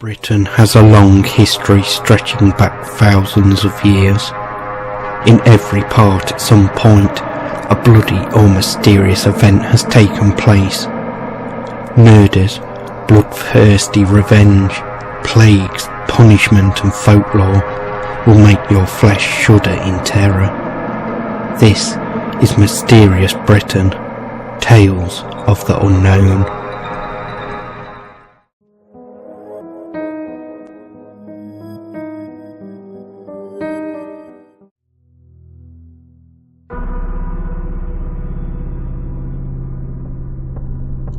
Britain has a long history stretching back thousands of years. In every part at some point, a bloody or mysterious event has taken place. Murders, bloodthirsty revenge, plagues, punishment and folklore will make your flesh shudder in terror. This is Mysterious Britain, Tales of the Unknown.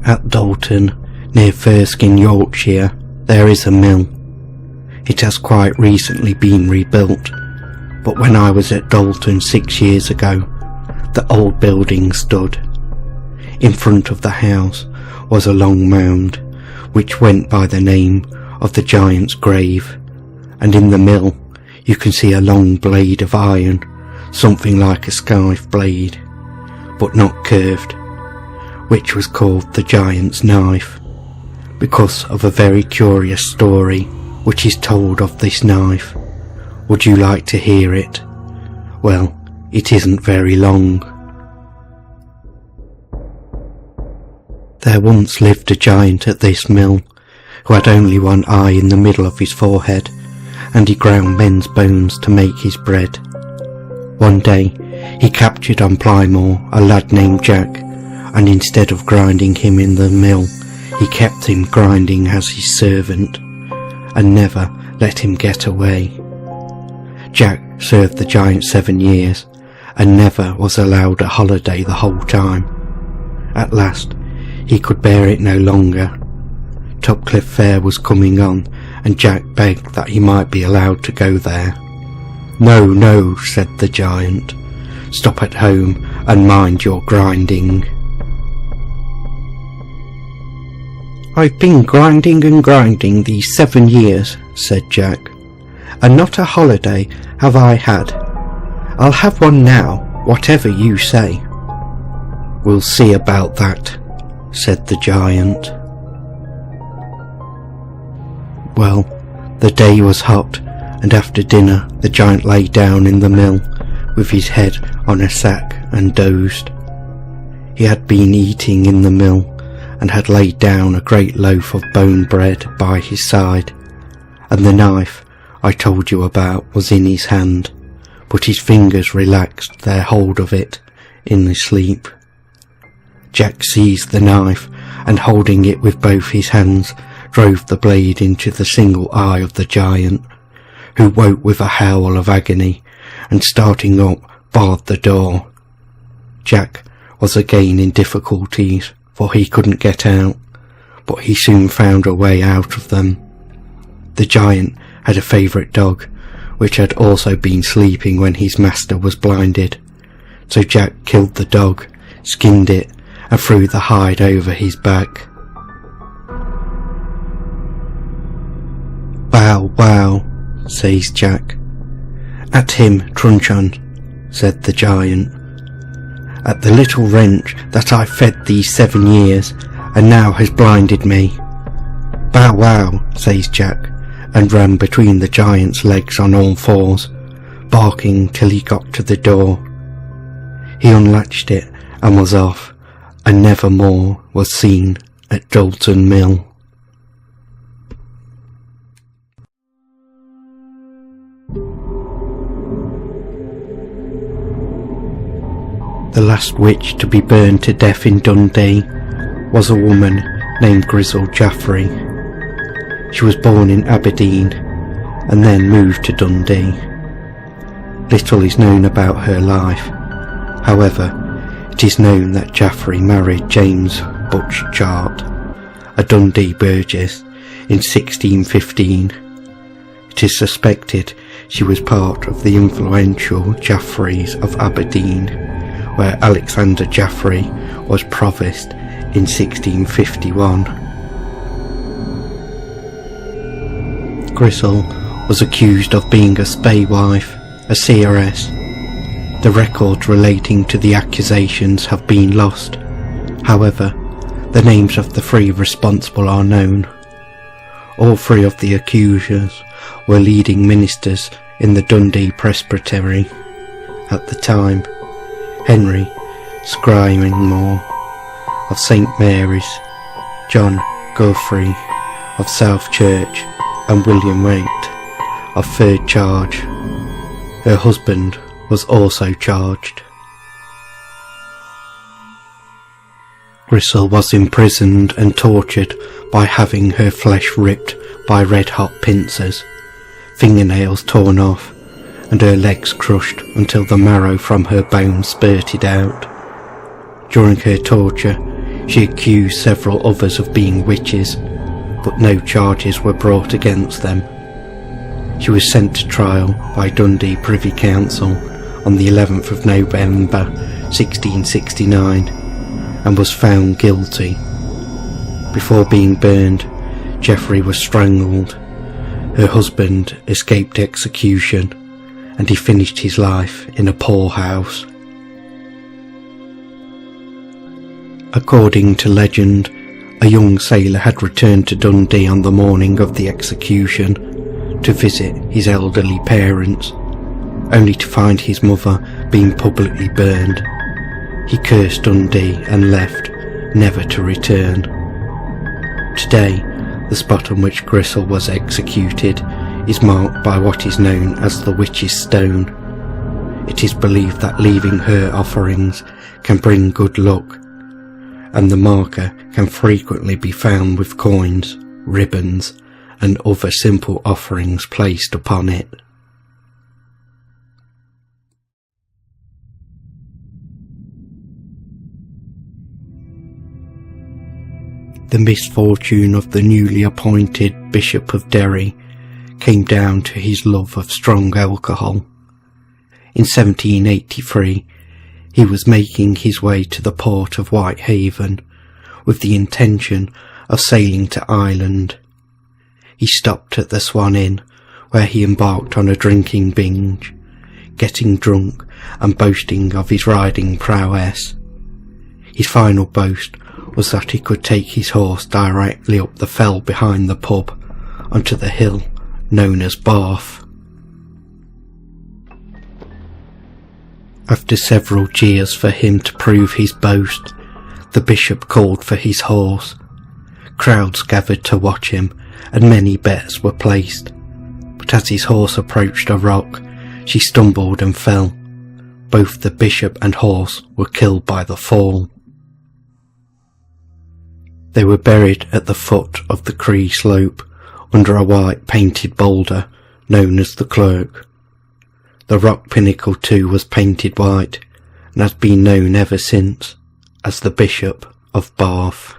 At Dalton, near Erskine, Yorkshire, there is a mill. It has quite recently been rebuilt, but when I was at Dalton 6 years ago, the old building stood. In front of the house was a long mound, which went by the name of the Giant's Grave, and in the mill you can see a long blade of iron, something like a scythe blade, but not curved, which was called the Giant's Knife, because of a very curious story which is told of this knife. Would you like to hear it? Well, it isn't very long. There once lived a giant at this mill, who had only one eye in the middle of his forehead, and he ground men's bones to make his bread. One day he captured on Plymore a lad named Jack, and instead of grinding him in the mill, he kept him grinding as his servant, and never let him get away. Jack served the giant 7 years, and never was allowed a holiday the whole time. At last, he could bear it no longer. Topcliffe Fair was coming on, and Jack begged that he might be allowed to go there. "No, no," said the giant. "Stop at home and mind your grinding." "I've been grinding and grinding these 7 years," said Jack, "and not a holiday have I had. I'll have one now, whatever you say." "We'll see about that," said the giant. Well, the day was hot, and after dinner the giant lay down in the mill with his head on a sack and dozed. He had been eating in the mill, and had laid down a great loaf of bone bread by his side, and the knife I told you about was in his hand, but his fingers relaxed their hold of it in his sleep. Jack seized the knife, and holding it with both his hands, drove the blade into the single eye of the giant, who woke with a howl of agony, and starting up, barred the door. Jack was again in difficulties, for he couldn't get out, but he soon found a way out of them. The giant had a favourite dog, which had also been sleeping when his master was blinded, so Jack killed the dog, skinned it, and threw the hide over his back. "Bow, wow," says Jack. "At him, Truncheon," said the giant. "At the little wrench that I fed these 7 years, and now has blinded me." "Bow wow," says Jack, and ran between the giant's legs on all fours, barking till he got to the door. He unlatched it and was off, and never more was seen at Dalton Mill. The last witch to be burned to death in Dundee was a woman named Grizzle Jaffrey. She was born in Aberdeen and then moved to Dundee. Little is known about her life. However, it is known that Jaffrey married James Butch Chart, a Dundee burgess, in 1615. It is suspected she was part of the influential Jaffreys of Aberdeen, where Alexander Jaffrey was provost in 1651. Grizzle was accused of being a spaewife, a seeress. The records relating to the accusations have been lost. However, the names of the 3 responsible are known. All three of the accusers were leading ministers in the Dundee Presbytery at the time: Henry Scrimmore of St Mary's, John Guthrie of South Church, and William Waite of third charge. Her husband was also charged. Grisel was imprisoned and tortured by having her flesh ripped by red-hot pincers, fingernails torn off, and her legs crushed until the marrow from her bones spurted out. During her torture, she accused several others of being witches, but no charges were brought against them. She was sent to trial by Dundee Privy Council on the 11th of November 1669 and was found guilty. Before being burned, Geoffrey was strangled. Her husband escaped execution, and he finished his life in a poorhouse. According to legend, a young sailor had returned to Dundee on the morning of the execution to visit his elderly parents, only to find his mother being publicly burned. He cursed Dundee and left, never to return. Today, the spot on which Grisel was executed is marked by what is known as the Witch's Stone. It is believed that leaving her offerings can bring good luck, and the marker can frequently be found with coins, ribbons, and other simple offerings placed upon it. The misfortune of the newly appointed Bishop of Derry came down to his love of strong alcohol. In 1783, he was making his way to the port of Whitehaven with the intention of sailing to Ireland. He stopped at the Swan Inn, where he embarked on a drinking binge, getting drunk and boasting of his riding prowess. His final boast was that he could take his horse directly up the fell behind the pub onto the hill known as Bath. After several jeers for him to prove his boast, the bishop called for his horse. Crowds gathered to watch him, and many bets were placed. But as his horse approached a rock, she stumbled and fell. Both the bishop and horse were killed by the fall. They were buried at the foot of the Cree slope, under a white painted boulder known as the Clerk. The rock pinnacle too was painted white, and has been known ever since as the Bishop of Bath.